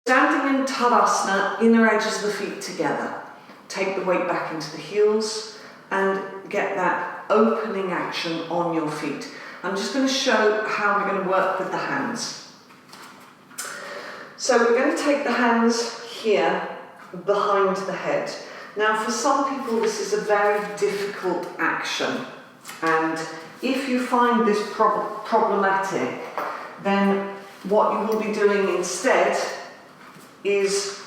Standing in Tadasana, inner edges of the feet together. Take the weight back into the heels and get that opening action on your feet. I'm just going to show how we're going to work with the hands. So we're going to take the hands here behind the head. Now for some people this is a very difficult action, and if you find this problematic, then what you will be doing instead is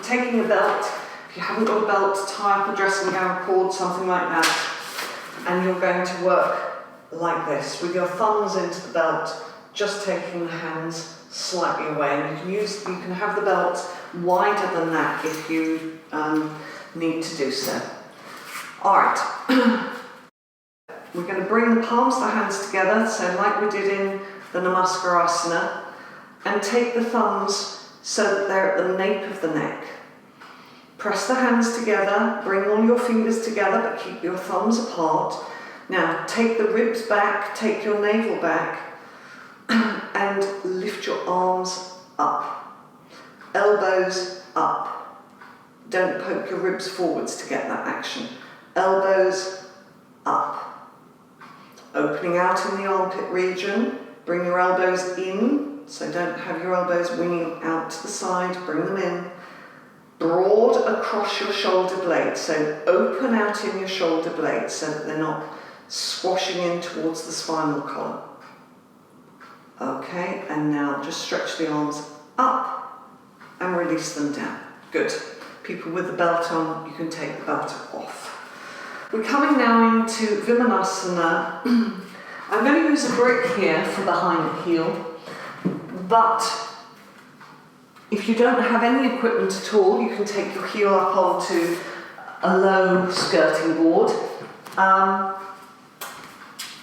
taking a belt. If you haven't got a belt, tie up a dressing gown cord, something like that, and you're going to work like this with your thumbs into the belt, just taking the hands slightly away. And you can have the belt wider than that if you need to do so. All right. We're going to bring the palms of the hands together, so like we did in the Namaskar, and take the thumbs so that they're at the nape of the neck. Press the hands together, bring all your fingers together, but keep your thumbs apart. Now take the ribs back, take your navel back, and lift your arms up. Elbows up. Don't poke your ribs forwards to get that action. Elbows up. Opening out in the armpit region, bring your elbows in. So don't have your elbows winging out to the side, bring them in. Broad across your shoulder blades, so open out in your shoulder blades so that they're not squashing in towards the spinal column. Okay, and now just stretch the arms up and release them down. Good. People with the belt on, you can take the belt off. We're coming now into Vimanasana. I'm going to use a brick here for the hind heel. But if you don't have any equipment at all, you can take your heel up onto a low skirting board,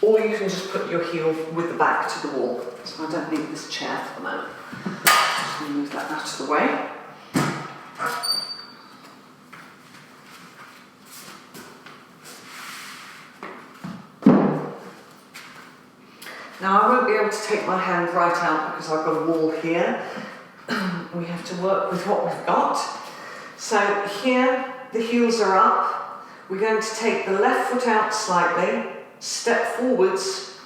or you can just put your heel with the back to the wall. So I don't need this chair for the moment. Just move that out of the way. Now I won't be able to take my hand right out because I've got a wall here. We have to work with what we've got. So here the heels are up. We're going to take the left foot out slightly, step forwards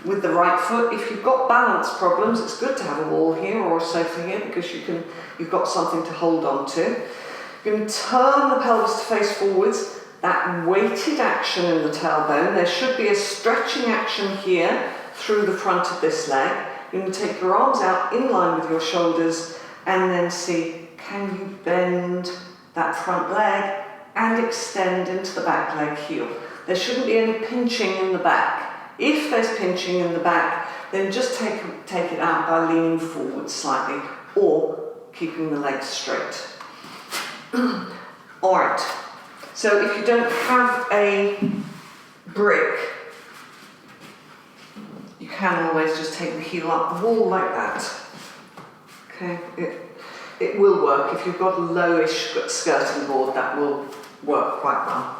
with the right foot. If you've got balance problems, it's good to have a wall here or a sofa here because you've got something to hold on to. You're going to turn the pelvis to face forwards. That weighted action in the tailbone. There should be a stretching action here through the front of this leg. You're going to take your arms out in line with your shoulders and then see, can you bend that front leg and extend into the back leg heel. There shouldn't be any pinching in the back. If there's pinching in the back, then just take it out by leaning forward slightly or keeping the legs straight. All right, so if you don't have a brick, you can always just take the heel up the wall like that. Okay, it will work. If you've got a lowish skirting board, that will work quite well.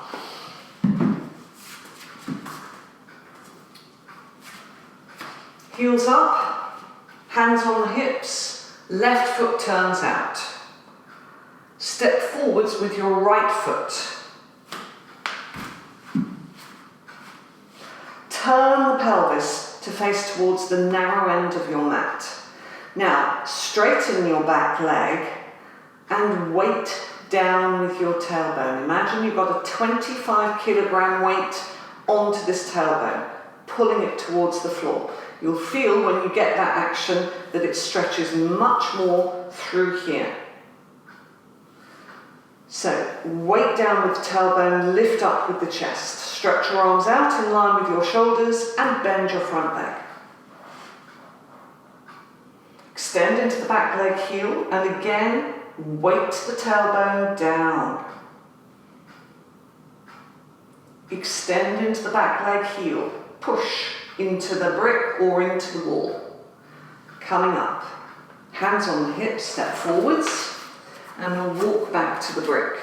Heels up, hands on the hips, left foot turns out. Step forwards with your right foot. Turn the pelvis to face towards the narrow end of your mat. Now, straighten your back leg and weight down with your tailbone. Imagine you've got a 25 kilogram weight onto this tailbone, pulling it towards the floor. You'll feel when you get that action that it stretches much more through here. So, weight down with the tailbone, lift up with the chest. Stretch your arms out in line with your shoulders and bend your front leg. Extend into the back leg heel and again, weight the tailbone down. Extend into the back leg heel. Push into the brick or into the wall. Coming up. Hands on the hips, step forwards. And we'll walk back to the brick.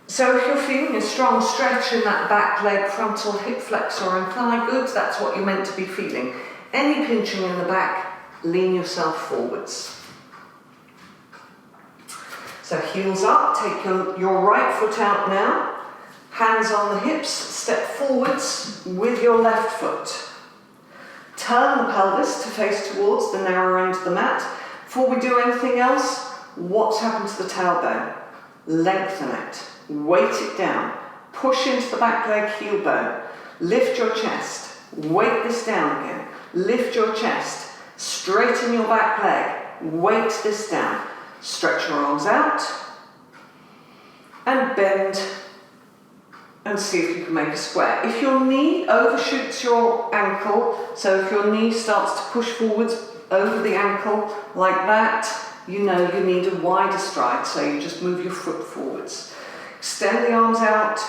So if you're feeling a strong stretch in that back leg, frontal hip flexor and thigh, good, that's what you're meant to be feeling. Any pinching in the back, lean yourself forwards. So heels up, take your right foot out now, hands on the hips, step forwards with your left foot. Turn the pelvis to face towards the narrow end of the mat. Before we do anything else, what's happened to the tailbone? Lengthen it, weight it down, push into the back leg heel bone, lift your chest, weight this down again, lift your chest, straighten your back leg, weight this down, stretch your arms out, and bend, and see if you can make a square. If your knee overshoots your ankle, so if your knee starts to push forwards over the ankle like that, you know you need a wider stride, so you just move your foot forwards. Extend the arms out,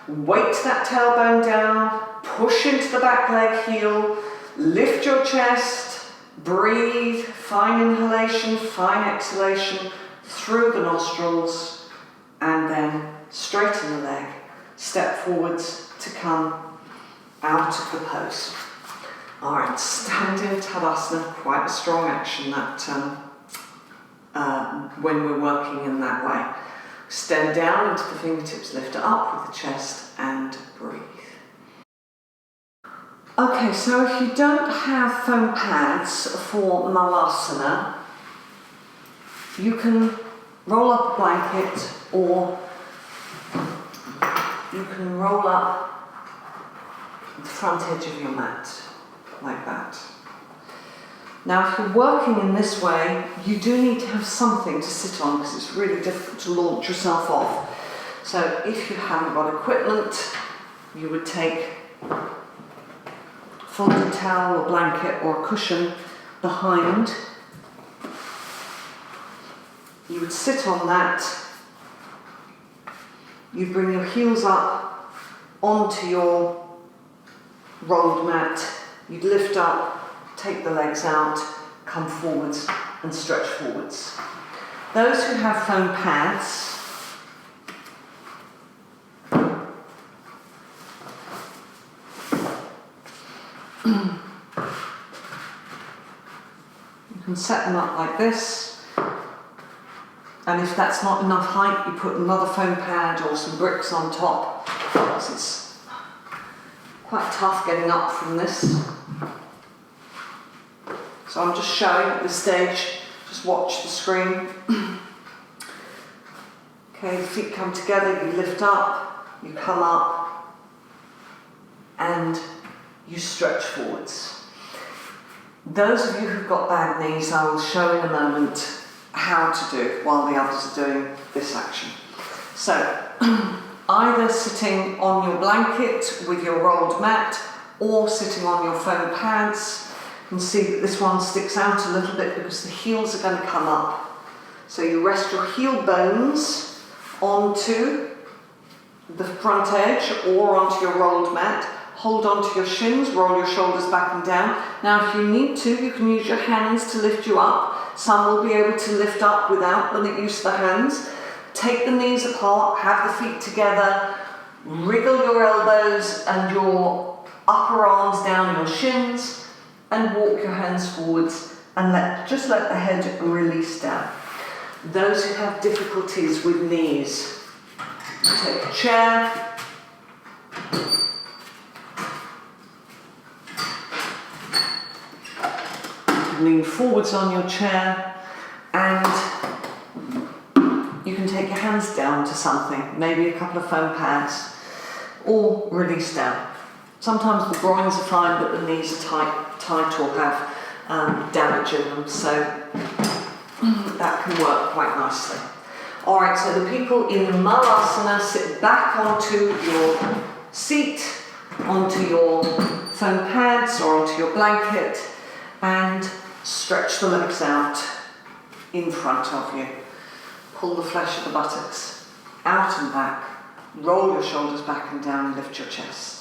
weight that tailbone down, push into the back leg heel, lift your chest, breathe, fine inhalation, fine exhalation through the nostrils, and then straighten the leg, step forwards to come out of the pose. Alright, standing Tadasana, quite a strong action that when we're working in that way. Extend down into the fingertips, lift it up with the chest and breathe. Okay, so if you don't have foam pads for Malasana, you can roll up a blanket or you can roll up the front edge of your mat, like that. Now, if you're working in this way, you do need to have something to sit on because it's really difficult to launch yourself off. So if you haven't got equipment, you would take a folded towel or blanket or a cushion behind. You would sit on that. You bring your heels up onto your rolled mat. You'd lift up, take the legs out, come forwards and stretch forwards. Those who have foam pads, you can set them up like this, and if that's not enough height, you put another foam pad or some bricks on top, because it's quite tough getting up from this. So I'm just showing at this stage, just watch the screen. Okay, the feet come together, you lift up, you come up, and you stretch forwards. Those of you who've got bad knees, I will show in a moment how to do while the others are doing this action. So, either sitting on your blanket with your rolled mat, or sitting on your foam pads. You can see that this one sticks out a little bit because the heels are going to come up. So you rest your heel bones onto the front edge or onto your rolled mat. Hold onto your shins, roll your shoulders back and down. Now if you need to, you can use your hands to lift you up. Some will be able to lift up without the use of the hands. Take the knees apart, have the feet together, wriggle your elbows and your upper arms down your shins, and walk your hands forwards and just let the head release down. Those who have difficulties with knees, take a chair, lean forwards on your chair, and you can take your hands down to something, maybe a couple of foam pads, or release down. Sometimes the groins are fine, but the knees are tight or have damage in them, so that can work quite nicely. Alright, so the people in Malasana sit back onto your seat, onto your foam pads or onto your blanket, and stretch the legs out in front of you. Pull the flesh of the buttocks out and back, roll your shoulders back and down, lift your chest.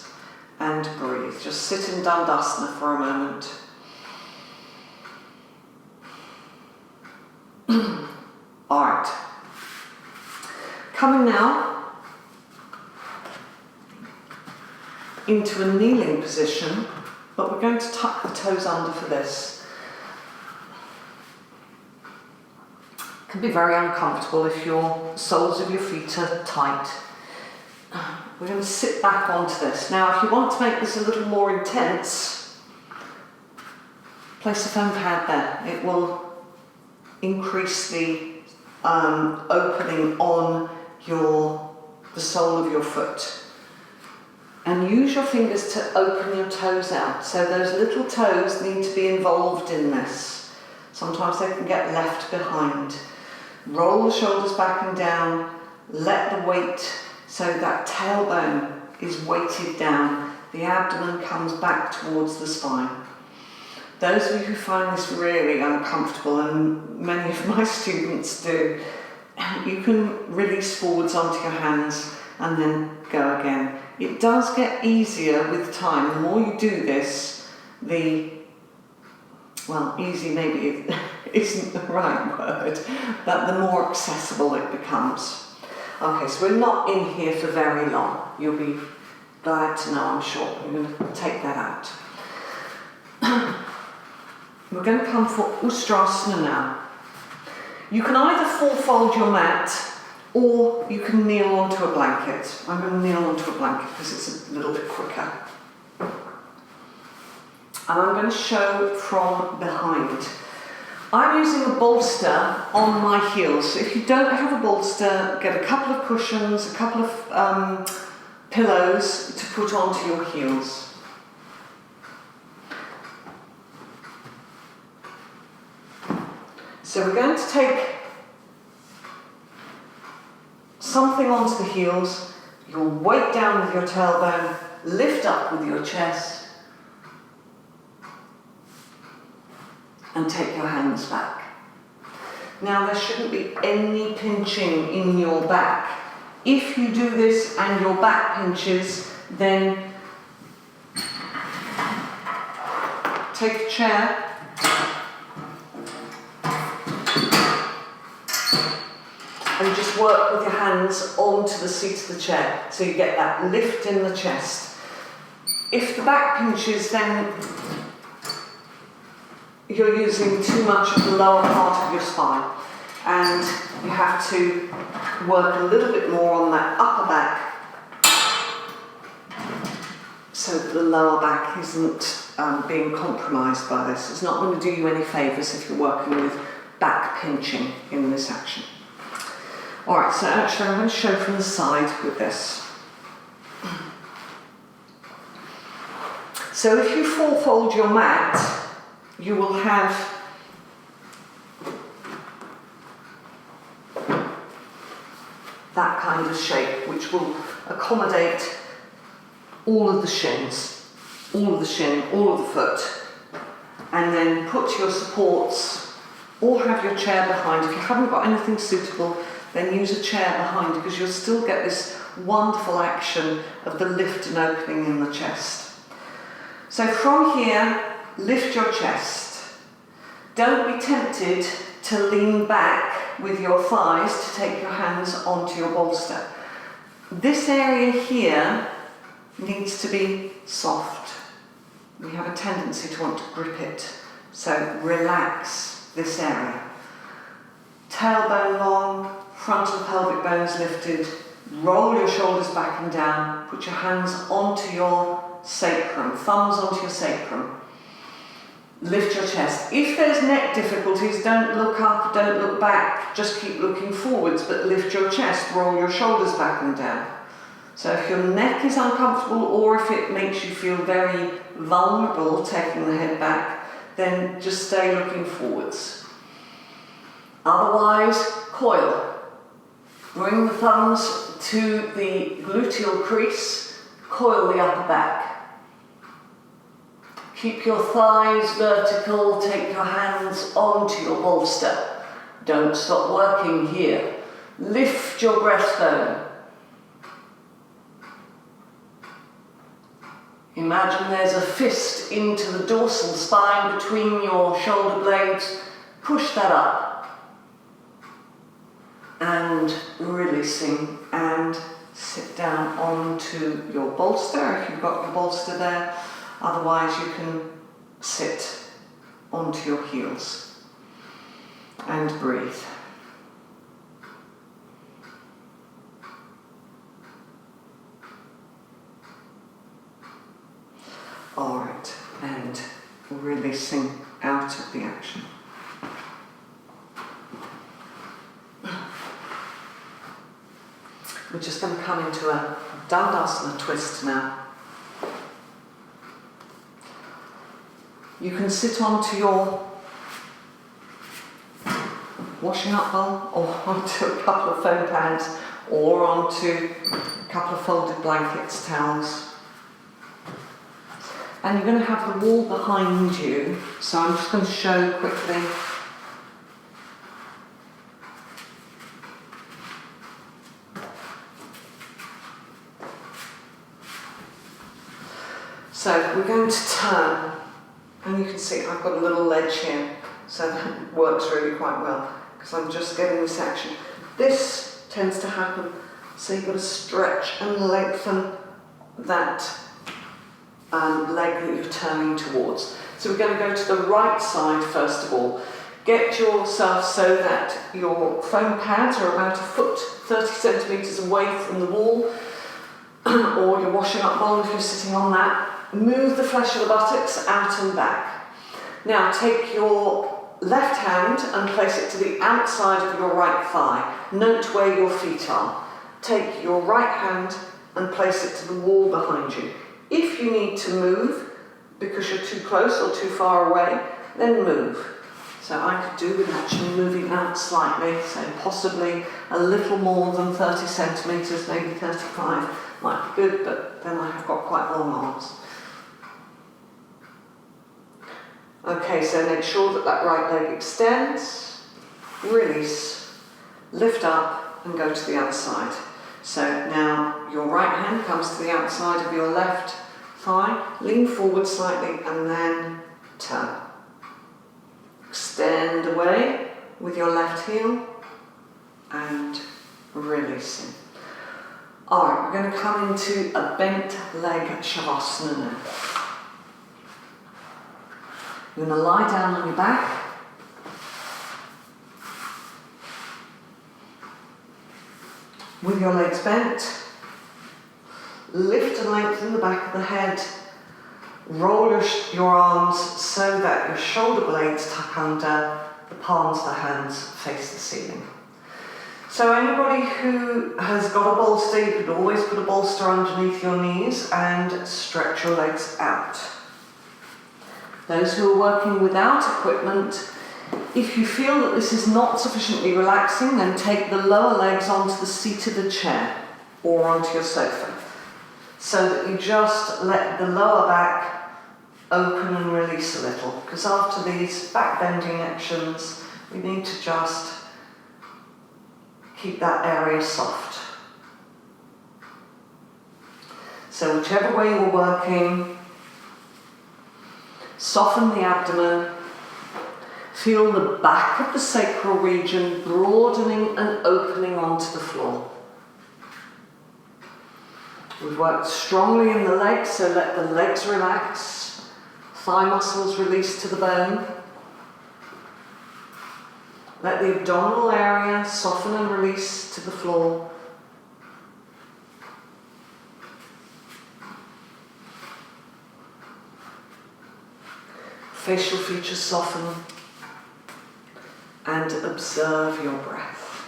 And breathe. Just sit in Dandasana for a moment. Alright. Coming now into a kneeling position, but we're going to tuck the toes under for this. can be very uncomfortable if your soles of your feet are tight. We're going to sit back onto this. Now, if you want to make this a little more intense, place a foam pad there. It will increase the opening on the sole of your foot. And use your fingers to open your toes out. So those little toes need to be involved in this. Sometimes they can get left behind. Roll the shoulders back and down. Let the weight, so that tailbone is weighted down. The abdomen comes back towards the spine. Those of you who find this really uncomfortable, and many of my students do, you can release forwards onto your hands and then go again. It does get easier with time. The more you do this, easy maybe isn't the right word, but the more accessible it becomes. Okay, so we're not in here for very long. You'll be glad to know, I'm sure. We're going to take that out. We're going to come for Ustrasana now. You can either full fold your mat or you can kneel onto a blanket. I'm going to kneel onto a blanket because it's a little bit quicker. And I'm going to show from behind. I'm using a bolster on my heels. So if you don't have a bolster, get a couple of cushions, a couple of pillows to put onto your heels. So we're going to take something onto the heels, you'll weight down with your tailbone, lift up with your chest, and take your hands back. Now there shouldn't be any pinching in your back. If you do this and your back pinches, then take a chair, and just work with your hands onto the seat of the chair, so you get that lift in the chest. If the back pinches, then you're using too much of the lower part of your spine, and you have to work a little bit more on that upper back, so that the lower back isn't being compromised by this. It's not going to do you any favours if you're working with back pinching in this action. Alright, so actually I'm going to show from the side with this. So if you full fold your mat, you will have that kind of shape, which will accommodate all of the shins, all of the shin, all of the foot, and then put your supports or have your chair behind. If you haven't got anything suitable, then use a chair behind, because you'll still get this wonderful action of the lift and opening in the chest. So from here, lift your chest. Don't be tempted to lean back with your thighs to take your hands onto your bolster. This area here needs to be soft. We have a tendency to want to grip it, so relax this area. Tailbone long, frontal pelvic bones lifted, roll your shoulders back and down, put your hands onto your sacrum, thumbs onto your sacrum. Lift your chest. If there's neck difficulties, don't look up, don't look back, just keep looking forwards, but lift your chest, roll your shoulders back and down. So if your neck is uncomfortable, or if it makes you feel very vulnerable taking the head back, then just stay looking forwards. Otherwise, coil. Bring the thumbs to the gluteal crease, coil the upper back. Keep your thighs vertical, take your hands onto your bolster. Don't stop working here. Lift your breastbone. Imagine there's a fist into the dorsal spine between your shoulder blades. Push that up. And releasing, and sit down onto your bolster if you've got your bolster there. Otherwise you can sit onto your heels and breathe. releasing out of the action. We're just going to come into a Tadasana twist now. You can sit onto your washing up bowl or onto a couple of foam pads or onto a couple of folded blankets, towels. And you're going to have the wall behind you, so I'm just going to show quickly. So we're going to turn, and you can see I've got a little ledge here, so that works really quite well, because I'm just getting this action. This tends to happen, so you've got to stretch and lengthen that leg that you're turning towards. So we're going to go to the right side first of all. Get yourself so that your foam pads are about a foot, 30 centimetres away from the wall, or your washing up bowl if you're sitting on that. Move the flesh of the buttocks out and back. Now take your left hand and place it to the outside of your right thigh. Note where your feet are. Take your right hand and place it to the wall behind you. If you need to move because you're too close or too far away, then move. So I could do with actually moving out slightly, so possibly a little more than 30 centimetres, maybe 35 might be good, but then I have got quite long arms. Okay, so make sure that that right leg extends, release, lift up and go to the other side. So now your right hand comes to the outside of your left thigh, lean forward slightly and then turn. Extend away with your left heel and releasing. Alright, we're going to come into a bent leg Shavasana now. You're going to lie down on your back. With your legs bent, lift and lengthen the back of the head. Roll your arms so that your shoulder blades tuck under, the palms of the hands face the ceiling. So anybody who has got a bolster, you could always put a bolster underneath your knees and stretch your legs out. Those who are working without equipment, if you feel that this is not sufficiently relaxing, then take the lower legs onto the seat of the chair or onto your sofa, so that you just let the lower back open and release a little, because after these back bending actions, we need to just keep that area soft. So whichever way you're working, soften the abdomen, feel the back of the sacral region broadening and opening onto the floor. We've worked strongly in the legs, so let the legs relax, thigh muscles release to the bone. Let the abdominal area soften and release to the floor. Facial features soften and observe your breath.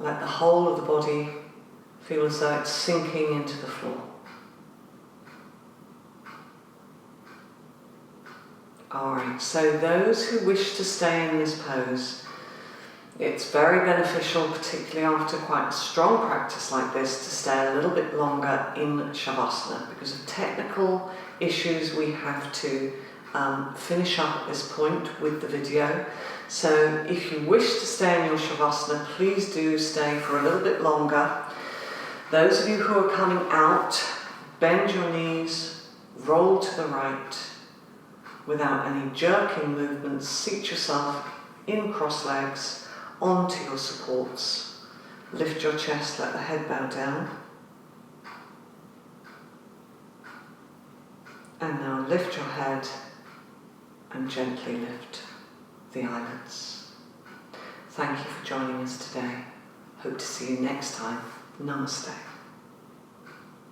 Let the whole of the body feel as though it's sinking into the floor. Alright, so those who wish to stay in this pose, it's very beneficial, particularly after quite a strong practice like this, to stay a little bit longer in Shavasana. Because of technical issues, we have to finish up at this point with the video. So if you wish to stay in your Shavasana, please do stay for a little bit longer. Those of you who are coming out, bend your knees, roll to the right. Without any jerking movements, seat yourself in cross legs onto your supports. Lift your chest, let the head bow down. And now lift your head and gently lift the eyelids. Thank you for joining us today. Hope to see you next time. Namaste.